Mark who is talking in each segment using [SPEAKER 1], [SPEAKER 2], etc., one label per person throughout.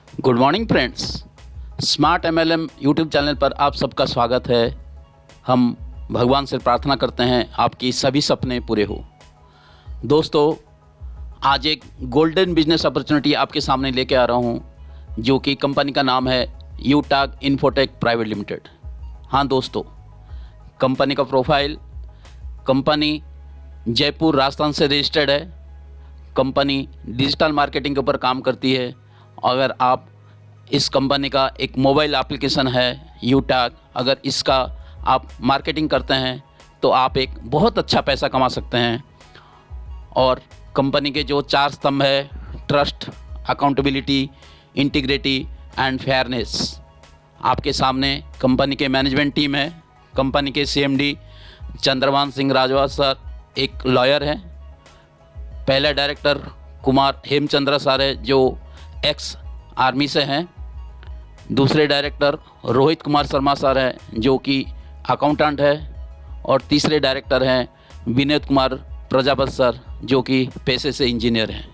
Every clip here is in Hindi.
[SPEAKER 1] Good morning friends. Smart MLM YouTube channel पर आप सबका स्वागत है। हम भगवान से प्रार्थना करते हैं आपकी सभी सपने पूरे हो। दोस्तों, आज एक गोल्डन बिजनेस अपॉर्चुनिटी आपके सामने लेके आ रहा हूं, जो कि कंपनी का नाम है यूटाग इन्फोटेक प्राइवेट लिमिटेड। हाँ दोस्तों, कंपनी का प्रोफाइल, कंपनी जयपुर राजस्थान से रजिस्टर्ड है। कंपनी डिजिटल मार्केटिंग के ऊपर काम करती है। अगर आप इस कंपनी का एक मोबाइल एप्लीकेशन है यूटाग, अगर इसका आप मार्केटिंग करते हैं तो आप एक बहुत अच्छा पैसा कमा सकते हैं। और कंपनी के जो 4 स्तंभ है, trust, accountability, integrity and fairness, आपके सामने कंपनी के मैनेजमेंट टीम है। कंपनी के सीएमडी चंद्रभान सिंह राजवास सर एक लॉयर हैं। पहला डायरेक्टर कुमार हेमचंद्र सर है, जो एक्स आर्मी से हैं। दूसरे डायरेक्टर रोहित कुमार शर्मा सर हैं, जो कि अकाउंटेंट है। और तीसरे डायरेक्टर हैं विनोद कुमार प्रजापत सर, जो कि पेशे से इंजीनियर हैं।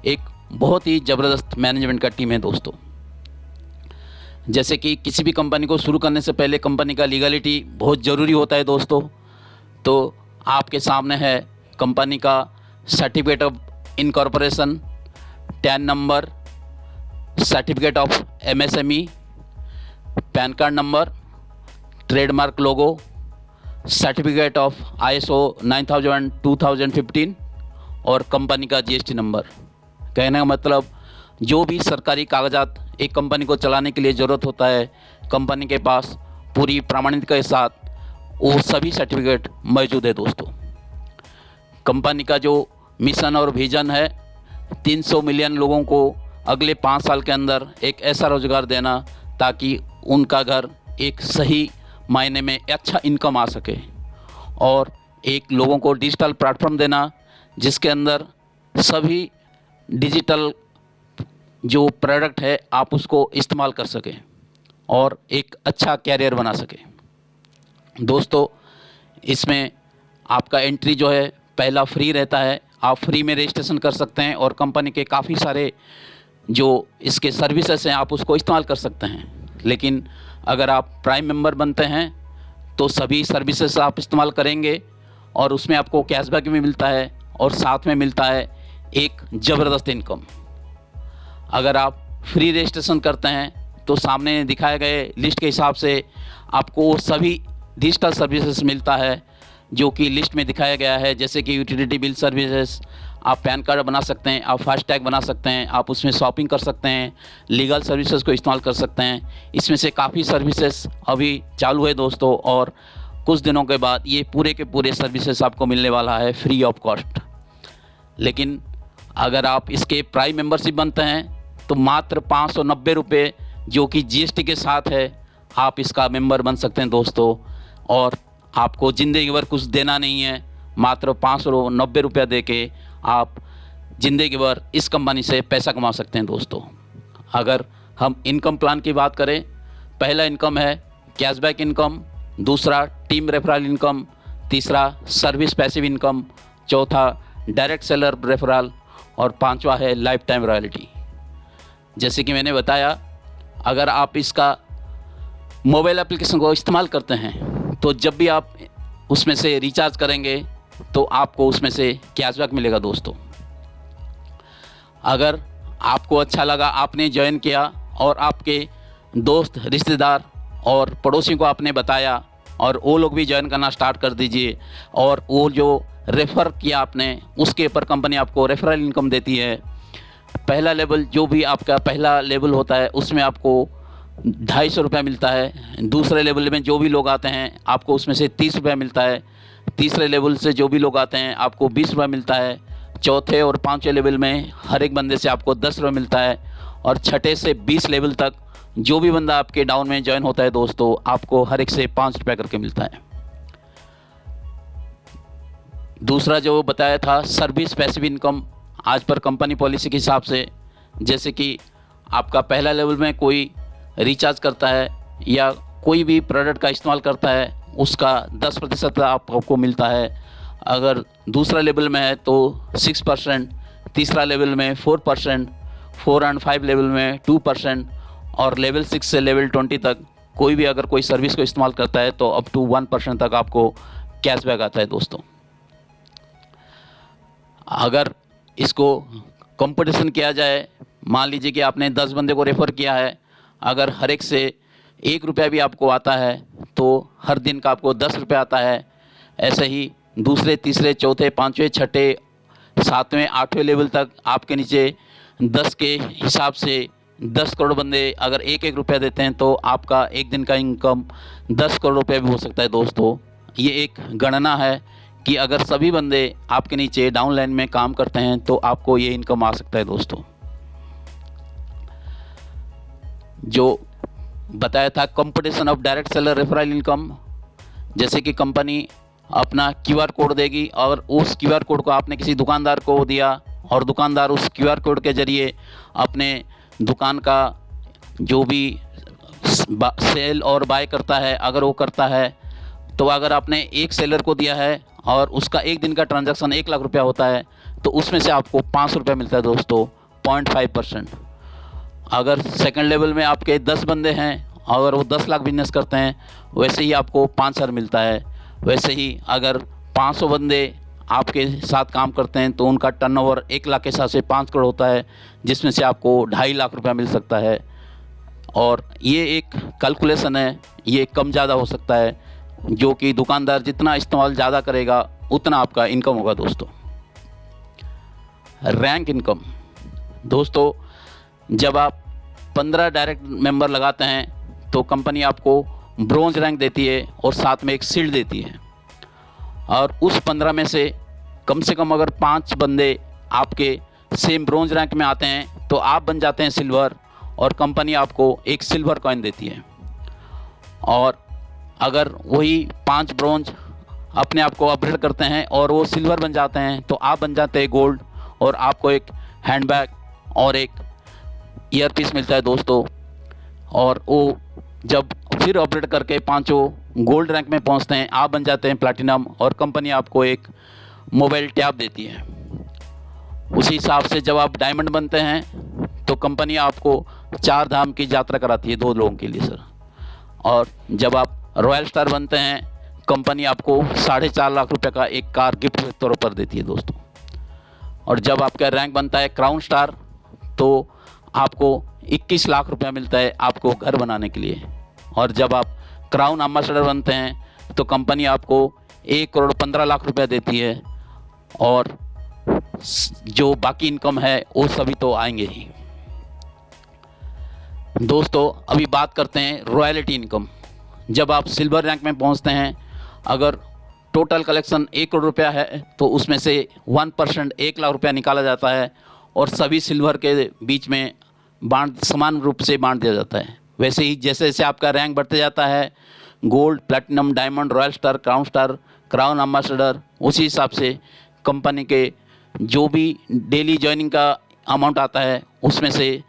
[SPEAKER 1] एक बहुत ही ज़बरदस्त मैनेजमेंट का टीम है दोस्तों। जैसे कि किसी भी कंपनी को शुरू करने से पहले कंपनी का लीगलिटी बहुत ज़रूरी होता है दोस्तों। तो आपके सामने है कंपनी का certificate of incorporation, tan number, certificate of MSME, pan card number, trademark logo, certificate of ISO 9000 2015 और कंपनी का जीएसटी नंबर। कहने का मतलब, जो भी सरकारी कागजात एक कंपनी को चलाने के लिए ज़रूरत होता है, कंपनी के पास पूरी प्रामाणिकता के साथ वो सभी सर्टिफिकेट मौजूद है दोस्तों। कंपनी का जो मिशन और विज़न है, 300 मिलियन लोगों को अगले 5 साल के अंदर एक ऐसा रोज़गार देना ताकि उनका घर एक सही मायने में अच्छा इनकम आ सके। और एक लोगों को डिजिटल प्लेटफॉर्म देना जिसके अंदर सभी डिजिटल जो प्रोडक्ट है आप उसको इस्तेमाल कर सकें और एक अच्छा कैरियर बना सकें। दोस्तों, इसमें आपका एंट्री जो है पहला फ्री रहता है। आप फ्री में रजिस्ट्रेशन कर सकते हैं और कंपनी के काफ़ी सारे जो इसके सर्विसेज हैं आप उसको इस्तेमाल कर सकते हैं। लेकिन अगर आप प्राइम मेंबर बनते हैं तो सभी सर्विसेज आप इस्तेमाल करेंगे और उसमें आपको कैशबैक भी मिलता है और साथ में मिलता है एक ज़बरदस्त इनकम। अगर आप फ्री रजिस्ट्रेशन करते हैं तो सामने दिखाए गए लिस्ट के हिसाब से आपको सभी डिजिटल सर्विसेज मिलता है, जो कि लिस्ट में दिखाया गया है। जैसे कि यूटिलिटी बिल सर्विसेज, आप पैन कार्ड बना सकते हैं, आप फास्टैग बना सकते हैं, आप उसमें शॉपिंग कर सकते हैं, लीगल सर्विसेज को इस्तेमाल कर सकते हैं। इसमें से काफ़ी सर्विसेज अभी चालू है दोस्तों, और कुछ दिनों के बाद ये पूरे के पूरे सर्विसेज आपको मिलने वाला है फ्री ऑफ कॉस्ट। लेकिन अगर आप इसके प्राइम मेंबरशिप बनते हैं तो मात्र 590 रुपये, जो कि जीएसटी के साथ है, आप इसका मेंबर बन सकते हैं दोस्तों। और आपको ज़िंदगी भर कुछ देना नहीं है, मात्र 590 रुपया दे के आप ज़िंदगी भर इस कंपनी से पैसा कमा सकते हैं दोस्तों। अगर हम इनकम प्लान की बात करें, पहला इनकम है कैशबैक इनकम, दूसरा टीम रेफरल इनकम, तीसरा सर्विस पैसिव इनकम, चौथा डायरेक्ट सेलर रेफरल और पांचवा है लाइफ टाइम रॉयल्टी। जैसे कि मैंने बताया, अगर आप इसका मोबाइल एप्लीकेशन को इस्तेमाल करते हैं तो जब भी आप उसमें से रिचार्ज करेंगे तो आपको उसमें से कैशबैक मिलेगा दोस्तों। अगर आपको अच्छा लगा, आपने ज्वाइन किया और आपके दोस्त, रिश्तेदार और पड़ोसियों को आपने बताया और वो लोग भी ज्वाइन करना स्टार्ट कर दीजिए। और वो जो रेफ़र किया आपने, उसके ऊपर कंपनी आपको रेफरल इनकम देती है। पहला लेवल, जो भी आपका पहला लेवल होता है, उसमें आपको 250 रुपया मिलता है। दूसरे लेवल में जो भी लोग आते हैं आपको उसमें से 30 रुपया मिलता है। तीसरे लेवल से जो भी लोग आते हैं आपको 20 रुपया मिलता है। चौथे और पाँचवें लेवल में हर एक बंदे से आपको 10 रुपया मिलता है। और छठे से 20 लेवल तक जो भी बंदा आपके डाउन में ज्वाइन होता है दोस्तों, आपको हर एक से 5 रुपया करके मिलता है। दूसरा जो बताया था सर्विस पैसिव इनकम, आज पर कंपनी पॉलिसी के हिसाब से, जैसे कि आपका पहला लेवल में कोई रिचार्ज करता है या कोई भी प्रोडक्ट का इस्तेमाल करता है, उसका 10% आपको मिलता है। अगर दूसरा लेवल में है तो 6%, तीसरा लेवल में 4%, 4 एंड 5 लेवल में 2% और लेवल 6 से लेवल 20 तक कोई भी अगर कोई सर्विस को इस्तेमाल करता है तो अप टू 1% तक आपको कैशबैक आता है दोस्तों। अगर इसको कंपटीशन किया जाए, मान लीजिए कि आपने 10 बंदे को रेफ़र किया है, अगर हर एक से 1 रुपया भी आपको आता है तो हर दिन का आपको 10 रुपये आता है। ऐसे ही दूसरे, तीसरे, चौथे, पाँचवें, छठे, 7वें, 8वें लेवल तक आपके नीचे 10 के हिसाब से 10 करोड़ बंदे अगर 1-1 रुपया देते हैं तो आपका एक दिन का इनकम 10 करोड़ रुपये भी हो सकता है दोस्तों। ये एक गणना है कि अगर सभी बंदे आपके नीचे डाउन लाइन में काम करते हैं तो आपको ये इनकम आ सकता है दोस्तों। जो बताया था competition of direct seller referral income, जैसे कि कंपनी अपना QR कोड देगी और उस QR कोड को आपने किसी दुकानदार को दिया और दुकानदार उस QR कोड के ज़रिए अपने दुकान का जो भी सेल और बाय करता है, अगर वो करता है तो अगर आपने एक सेलर को दिया है और उसका एक दिन का ट्रांजैक्शन 1 लाख रुपया होता है तो उसमें से आपको 500 रुपया मिलता है दोस्तों, 0.5%। अगर सेकंड लेवल में आपके 10 बंदे हैं अगर वो 10 लाख बिजनेस करते हैं वैसे ही आपको 5,000 मिलता है। वैसे ही अगर 500 बंदे आपके साथ काम करते हैं तो उनका टर्नओवर 1 लाख के हिसाब से 5 करोड़ होता है, जिसमें से आपको 2.5 लाख रुपया मिल सकता है। और ये एक कैलकुलेशन है, ये कम ज़्यादा हो सकता है, जो कि दुकानदार जितना इस्तेमाल ज़्यादा करेगा उतना आपका इनकम होगा दोस्तों। रैंक इनकम दोस्तों, जब आप 15 डायरेक्ट मेंबर लगाते हैं तो कंपनी आपको ब्रोंज रैंक देती है और साथ में एक शील्ड देती है। और उस 15 में से कम अगर 5 बंदे आपके सेम ब्रोंज रैंक में आते हैं तो आप बन जाते हैं सिल्वर और कंपनी आपको एक सिल्वर कॉइन देती है। और अगर वही 5 ब्रोंज अपने आप को अपग्रेड करते हैं और वो सिल्वर बन जाते हैं तो आप बन जाते हैं गोल्ड और आपको एक हैंडबैग और एक ईयर पीस मिलता है दोस्तों। और वो जब फिर अपग्रेड करके 5 गोल्ड रैंक में पहुंचते हैं आप बन जाते हैं प्लैटिनम और कंपनी आपको एक मोबाइल टैब देती है। उसी हिसाब से जब आप डायमंड बनते हैं तो कंपनी आपको 4 धाम की यात्रा कराती है 2 लोगों के लिए सर। और जब आप रॉयल स्टार बनते हैं कंपनी आपको 4.5 लाख रुपए का एक कार गिफ्ट के तौर पर देती है दोस्तों। और जब आपका रैंक बनता है क्राउन स्टार तो आपको 21 लाख रुपया मिलता है आपको घर बनाने के लिए। और जब आप क्राउन एम्बेसडर बनते हैं तो कंपनी आपको 1 करोड़ 15 लाख रुपया देती है। और जो बाकी इनकम है वो सभी तो आएंगे ही दोस्तों। अभी बात करते हैं रॉयल्टी इनकम। जब आप सिल्वर रैंक में पहुंचते हैं, अगर टोटल कलेक्शन 1 करोड़ रुपया है तो उसमें से 1% 1 लाख रुपया निकाला जाता है और सभी सिल्वर के बीच में समान रूप से बांट दिया जाता है। वैसे ही जैसे जैसे आपका रैंक बढ़ते जाता है, gold, platinum, diamond, royal star, crown ambassador, उसी हिसाब से कंपनी के जो भी डेली ज्वाइनिंग का अमाउंट आता है उसमें से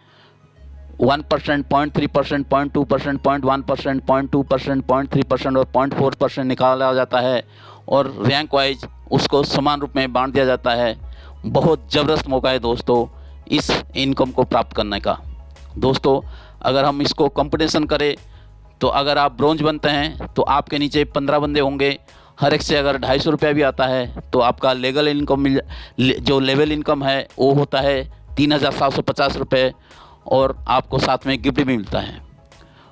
[SPEAKER 1] 1%, 0.3%, 0.2%, 0.1%, 0.2%, 0.3% और 0.4% निकाला जाता है और रैंक वाइज उसको समान रूप में बांट दिया जाता है। बहुत ज़बरदस्त मौका है दोस्तों इस इनकम को प्राप्त करने का। दोस्तों अगर हम इसको कंपटीशन करें तो अगर आप ब्रोंज बनते हैं तो आपके नीचे 15 बंदे होंगे, हर एक से अगर 250 रुपया भी आता है तो आपका लेगल इनकम जो लेवल इनकम है वो होता है 3,750 रुपये और आपको साथ में गिफ्ट भी मिलता है।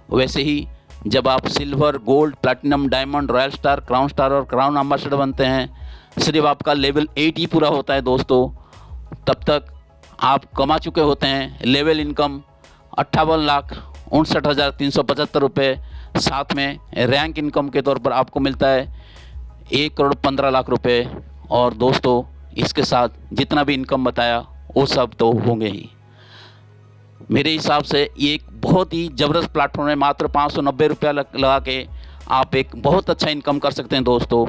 [SPEAKER 1] वैसे ही जब आप silver, gold, platinum, diamond, royal star, crown star और क्राउन एम्बेसडर बनते हैं, सिर्फ आपका लेवल 8 ही पूरा होता है दोस्तों, तब तक आप कमा चुके होते हैं लेवल इनकम 58,59,375 रुपये। साथ में रैंक इनकम के तौर पर आपको मिलता है 1 करोड़ 15 लाख रुपये। और दोस्तों इसके साथ जितना भी इनकम बताया वो सब तो होंगे ही। मेरे हिसाब से ये एक बहुत ही ज़बरदस्त प्लेटफॉर्म है। मात्र 590 रुपया लगा के आप एक बहुत अच्छा इनकम कर सकते हैं दोस्तों।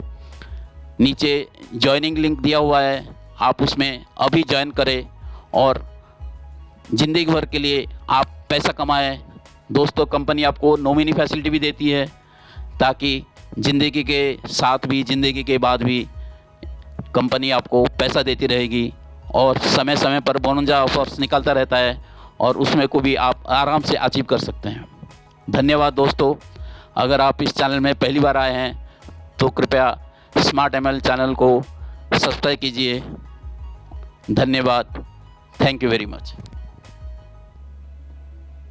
[SPEAKER 1] नीचे ज्वाइनिंग लिंक दिया हुआ है, आप उसमें अभी ज्वाइन करें और ज़िंदगी भर के लिए आप पैसा कमाएं। दोस्तों कंपनी आपको नॉमिनी फैसिलिटी भी देती है ताकि ज़िंदगी के साथ भी ज़िंदगी के बाद भी कंपनी आपको पैसा देती रहेगी और समय समय पर बोनस ऑफर्स निकलता रहता है और उसमें को भी आप आराम से अचीव कर सकते हैं। धन्यवाद दोस्तों। अगर आप इस चैनल में पहली बार आए हैं तो कृपया स्मार्ट ML चैनल को सब्सक्राइब कीजिए। धन्यवाद। Thank you very much.